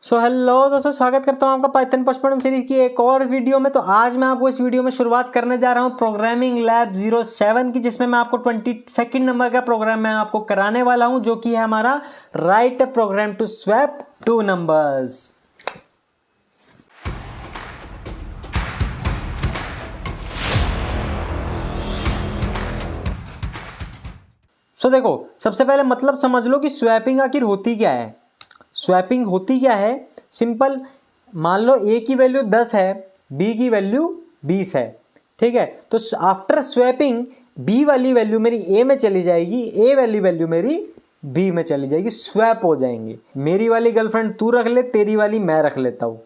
Hello दोस्तों, स्वागत करता हूं आपका पाइथन पचपन सीरीज की एक और वीडियो में। तो आज मैं आपको इस वीडियो में शुरुआत करने जा रहा हूं प्रोग्रामिंग लैब 07 की, जिसमें मैं आपको 22nd नंबर का प्रोग्राम मैं आपको कराने वाला हूं, जो कि है हमारा write program to swap 2 numbers. देखो, सबसे पहले मतलब समझ लो कि स्वैपिंग आखिर होती क्या है। स्वैपिंग होती क्या है, सिंपल। मान लो ए की वैल्यू 10 है, बी की वैल्यू 20 है, ठीक है। तो आफ्टर स्वैपिंग बी वाली वैल्यू मेरी ए में चली जाएगी, ए वाली वैल्यू मेरी बी में चली जाएगी, स्वैप हो जाएंगे। मेरी वाली गर्लफ्रेंड तू रख ले, तेरी वाली मैं रख लेता हूँ,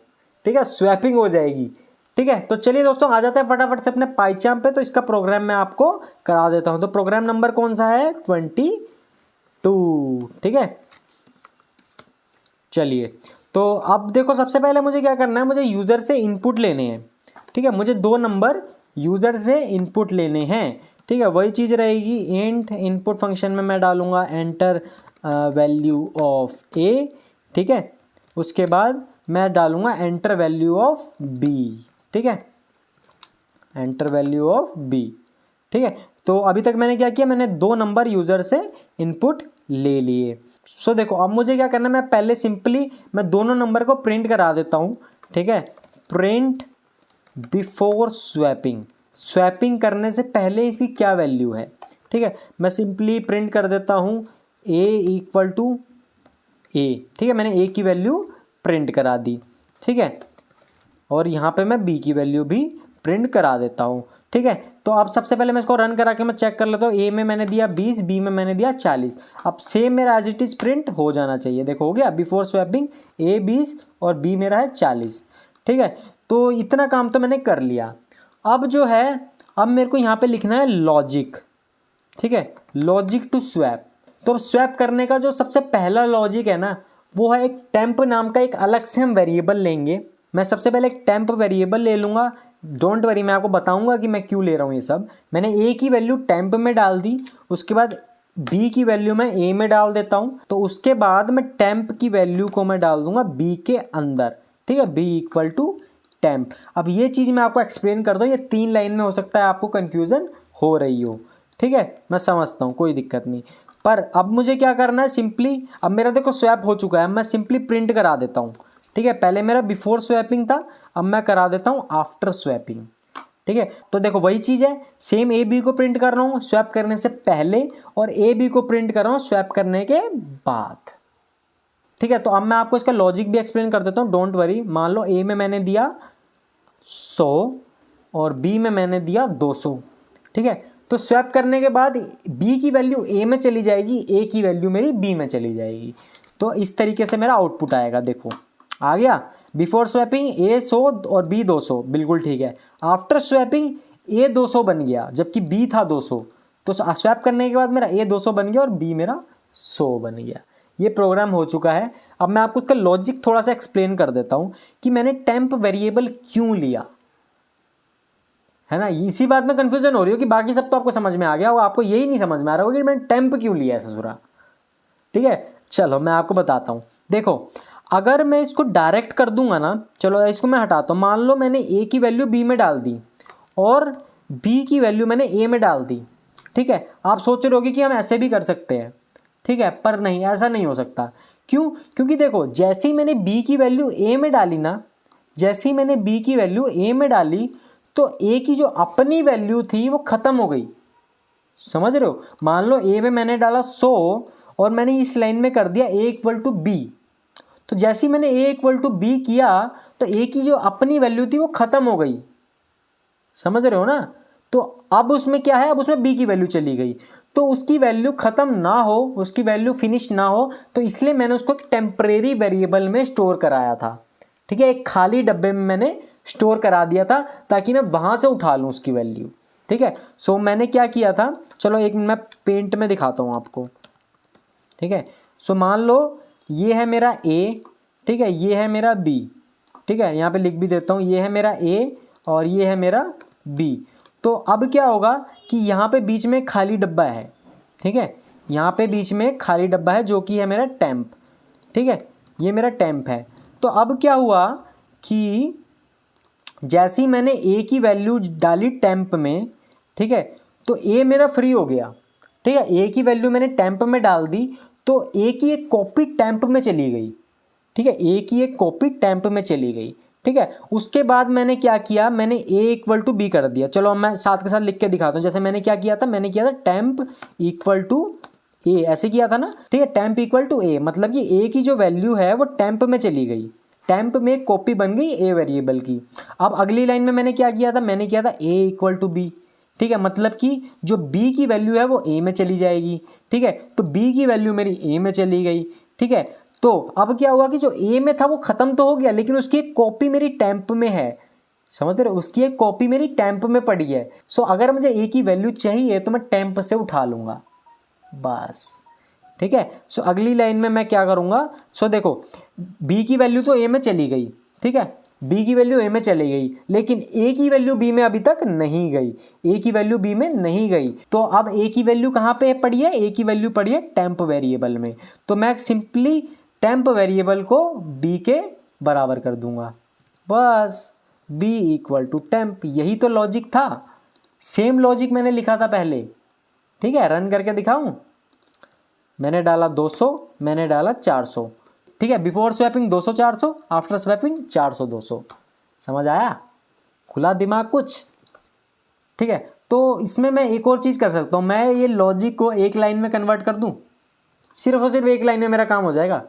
ठीक है। स्वैपिंग हो जाएगी, ठीक है। तो चलिए दोस्तों, आ जाते हैं फटाफट से अपने पाइचार्म पे। तो इसका प्रोग्राम मैं आपको करा देता हूँ। तो प्रोग्राम नंबर कौन सा है? 22, ठीक है। चलिए, तो अब देखो, सबसे पहले मुझे क्या करना है, मुझे यूज़र से इनपुट लेने हैं, ठीक है। मुझे 2 नंबर यूज़र से इनपुट लेने हैं, ठीक है। वही चीज़ रहेगी, इंट इनपुट फंक्शन में मैं डालूंगा एंटर वैल्यू ऑफ ए, ठीक है। उसके बाद मैं डालूंगा एंटर वैल्यू ऑफ बी, ठीक है। एंटर वैल्यू ऑफ बी, ठीक है। तो अभी तक मैंने क्या किया, मैंने 2 नंबर यूज़र से इनपुट ले लिए। देखो, अब मुझे क्या करना है, मैं पहले सिंपली मैं दोनों नंबर को प्रिंट करा देता हूँ, ठीक है। प्रिंट बिफोर स्वैपिंग, स्वैपिंग करने से पहले इसकी क्या वैल्यू है, ठीक है। मैं सिंपली प्रिंट कर देता हूँ a इक्वल टू ए, ठीक है। मैंने a की वैल्यू प्रिंट करा दी, ठीक है। और यहाँ पे मैं b की वैल्यू भी प्रिंट करा देता हूँ, ठीक है। तो अब सबसे पहले मैं इसको रन करा के मैं चेक कर लेता हूँ। ए में मैंने दिया 20, बी में मैंने दिया 40। अब सेम मेरा एज इट इज प्रिंट हो जाना चाहिए। देखो, हो गया। बिफोर स्वैपिंग ए 20 और बी मेरा है 40, ठीक है। तो इतना काम तो मैंने कर लिया। अब जो है, अब मेरे को यहाँ पे लिखना है लॉजिक, ठीक है। Logic to swap. तो स्वैप करने का जो सबसे पहला लॉजिक है ना, वो है एक टेम्प नाम का एक अलग से हम वेरिएबल लेंगे। मैं सबसे पहले एक टेम्प वेरिएबल ले लूँगा। डोंट वरी, मैं आपको बताऊंगा कि मैं क्यों ले रहा हूँ ये सब। मैंने ए की वैल्यू टेम्प में डाल दी, उसके बाद बी की वैल्यू मैं ए में डाल देता हूँ। तो उसके बाद मैं टेम्प की वैल्यू को मैं डाल दूंगा बी के अंदर, ठीक है। B equal to temp. अब ये चीज़ मैं आपको एक्सप्लेन कर दूँ, ये 3 लाइन में हो सकता है आपको कन्फ्यूज़न हो रही हो, ठीक है। मैं समझता हूँ, कोई दिक्कत नहीं। पर अब मुझे क्या करना है, सिंपली अब मेरा देखो स्वैप हो चुका है, मैं सिंपली प्रिंट करा देता हूँ, ठीक है। पहले मेरा बिफोर स्वैपिंग था, अब मैं करा देता हूँ आफ्टर स्वैपिंग, ठीक है। तो देखो, वही चीज़ है, सेम ए बी को प्रिंट कर रहा हूँ स्वैप करने से पहले, और ए बी को प्रिंट कर रहा हूँ स्वैप करने के बाद, ठीक है। तो अब मैं आपको इसका लॉजिक भी एक्सप्लेन कर देता हूँ, डोंट वरी। मान लो ए में मैंने दिया 100 और बी में मैंने दिया 200, ठीक है। तो स्वैप करने के बाद बी की वैल्यू ए में चली जाएगी, ए की वैल्यू मेरी बी में चली जाएगी। तो इस तरीके से मेरा आउटपुट आएगा। देखो, आ गया। बिफोर स्वैपिंग ए 100 और बी 200, बिल्कुल ठीक है। आफ्टर स्वैपिंग ए 200 बन गया, जबकि बी था 200। तो स्वैप करने के बाद मेरा ए 200 बन गया और बी मेरा 100 बन गया। ये प्रोग्राम हो चुका है। अब मैं आपको इसका लॉजिक थोड़ा सा एक्सप्लेन कर देता हूँ कि मैंने टेम्प वेरिएबल क्यों लिया, है ना। इसी बात में कंफ्यूजन हो रही हो कि बाकी सब तो आपको समझ में आ गया होगा, आपको यही नहीं समझ में आ रहा होगा कि मैंने टेम्प क्यों लिया है ससुरा, ठीक है। चलो मैं आपको बताता हूँ। देखो, अगर मैं इसको डायरेक्ट कर दूंगा ना, चलो इसको मैं हटाता हूँ। मान लो मैंने ए की वैल्यू बी में डाल दी और बी की वैल्यू मैंने ए में डाल दी, ठीक है। आप सोच रहे होगे कि हम ऐसे भी कर सकते हैं, ठीक है। पर नहीं, ऐसा नहीं हो सकता। क्यों? क्योंकि देखो, जैसे ही मैंने बी की वैल्यू ए में डाली ना, जैसे ही मैंने बी की वैल्यू ए में डाली, तो ए की जो अपनी वैल्यू थी वो ख़त्म हो गई। समझ रहे हो? मान लो ए में मैंने डाला 100 और मैंने इस लाइन में कर दिया ए इक्वल टू बी। तो जैसे ही मैंने ए इक्वल टू बी किया, तो ए की जो अपनी वैल्यू थी वो ख़त्म हो गई। समझ रहे हो ना? तो अब उसमें क्या है, अब उसमें बी की वैल्यू चली गई। तो उसकी वैल्यू ख़त्म ना हो, उसकी वैल्यू फिनिश ना हो, तो इसलिए मैंने उसको एक टेम्परेरी वेरिएबल में स्टोर कराया था, ठीक है। एक खाली डब्बे में मैंने स्टोर करा दिया था ताकि मैं वहाँ से उठा लूँ उसकी वैल्यू, ठीक है। सो मैंने क्या किया था, चलो एक मैं पेंट में दिखाता हूँ आपको, ठीक है। सो मान लो ये है मेरा ए, ठीक है, ये है मेरा बी, ठीक है। यहाँ पे लिख भी देता हूँ, ये है मेरा ए और ये है मेरा बी। तो अब क्या होगा कि यहाँ पे बीच में खाली डब्बा है, ठीक है। यहाँ पे बीच में खाली डब्बा है जो कि है मेरा टेम्प, ठीक है। ये मेरा टेम्प है। तो अब क्या हुआ कि जैसे ही मैंने ए की वैल्यू डाली टेम्प में, ठीक है, तो ए मेरा फ्री हो गया, ठीक है। ए की वैल्यू मैंने टेम्प में डाल दी तो ए की एक कॉपी टेम्प में चली गई, ठीक है, ए की एक कॉपी टेम्प में चली गई, ठीक है। उसके बाद मैंने क्या किया, मैंने ए इक्वल टू बी कर दिया। चलो मैं साथ के साथ लिख के दिखाता हूँ। जैसे मैंने क्या किया था, मैंने किया था टेम्प इक्वल टू ए, ऐसे किया था ना, ठीक है। टेम्प इक्वल टू ए मतलब कि ए की जो वैल्यू है वो टेम्प में चली गई, टेम्प में एक कॉपी बन गई ए वेरिएबल की। अब अगली लाइन में मैंने क्या किया था, मैंने किया था ए इक्वल टू बी, ठीक है, मतलब कि जो बी की वैल्यू है वो ए में चली जाएगी, ठीक है। तो बी की वैल्यू मेरी ए में चली गई, ठीक है। तो अब क्या हुआ कि जो ए में था वो खत्म तो हो गया, लेकिन उसकी एक कॉपी मेरी टेम्प में है, समझ रहे हो, उसकी एक कॉपी मेरी टेम्प में पड़ी है। सो अगर मुझे ए की वैल्यू चाहिए तो मैं टेम्प से उठा लूंगा बस, ठीक है। सो अगली लाइन में मैं क्या करूंगा, सो देखो बी की वैल्यू तो ए में चली गई, ठीक है, बी की वैल्यू ए में चली गई, लेकिन ए की वैल्यू बी में अभी तक नहीं गई, ए की वैल्यू बी में नहीं गई। तो अब ए की वैल्यू कहाँ पे पड़ी है, ए की वैल्यू पड़ी है टेम्प वेरिएबल में। तो मैं सिंपली टेम्प वेरिएबल को बी के बराबर कर दूंगा, बस बी इक्वल टू टेम्प। यही तो लॉजिक था, सेम लॉजिक मैंने लिखा था पहले, ठीक है। रन करके दिखाऊं, मैंने डाला 200, मैंने डाला 400, ठीक है। Before swapping 200 400, after swapping 400 200। समझ आया, खुला दिमाग कुछ, ठीक है। तो इसमें मैं एक और चीज़ कर सकता हूँ, मैं ये लॉजिक को एक लाइन में कन्वर्ट कर दूँ, सिर्फ और सिर्फ एक लाइन में मेरा काम हो जाएगा।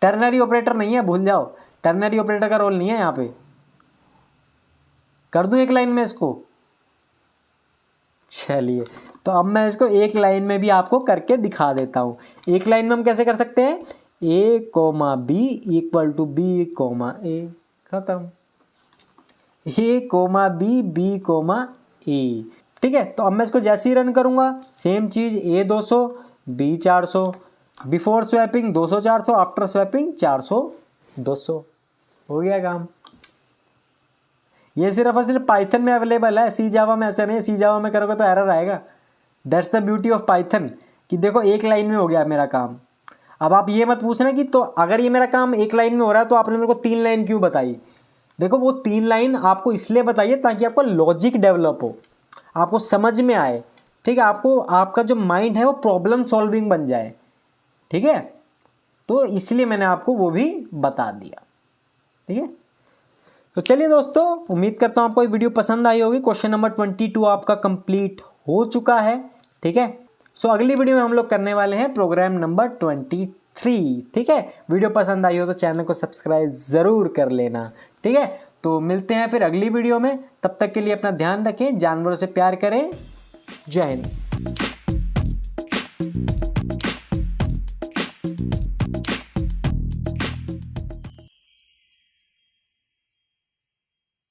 टर्नरी ऑपरेटर नहीं है, भूल जाओ, टर्नरी ऑपरेटर का रोल नहीं है यहाँ पे। कर दूँ एक लाइन में इसको, चलिए तो अब मैं इसको एक लाइन में भी आपको करके दिखा देता हूँ। एक लाइन में हम कैसे कर सकते हैं, A comma B equal to B comma A, खत्म। A comma B B comma A, ठीक है। तो अब मैं इसको जैसे ही रन करूँगा, सेम चीज़, A 200 B 400, before swapping 200 400, after swapping 400 200, हो गया काम। ये सिर्फ और सिर्फ पाइथन में अवेलेबल है, सी जावा में ऐसा नहीं है। सी जावा में करोगे तो एरर आएगा। That's the beauty of Python कि देखो एक लाइन में हो गया मेरा काम। अब आप ये मत पूछना कि तो अगर ये मेरा काम एक लाइन में हो रहा है तो आपने मेरे को 3 लाइन क्यों बताई। देखो वो 3 लाइन आपको इसलिए बताइए ताकि आपको लॉजिक डेवलप हो, आपको समझ में आए, ठीक है, आपको आपका जो माइंड है वो प्रॉब्लम सॉल्विंग बन जाए, ठीक है। तो इसलिए मैंने आपको वो भी बता दिया, ठीक है। तो चलिए दोस्तों, उम्मीद करता हूँ आपको ये वीडियो पसंद आई होगी। क्वेश्चन नंबर 22 आपका कंप्लीट हो चुका है, ठीक है। सो अगली वीडियो में हम लोग करने वाले हैं प्रोग्राम नंबर 23, ठीक है। वीडियो पसंद आई हो तो चैनल को सब्सक्राइब ज़रूर कर लेना, ठीक है। तो मिलते हैं फिर अगली वीडियो में, तब तक के लिए अपना ध्यान रखें, जानवरों से प्यार करें। जय हिंद।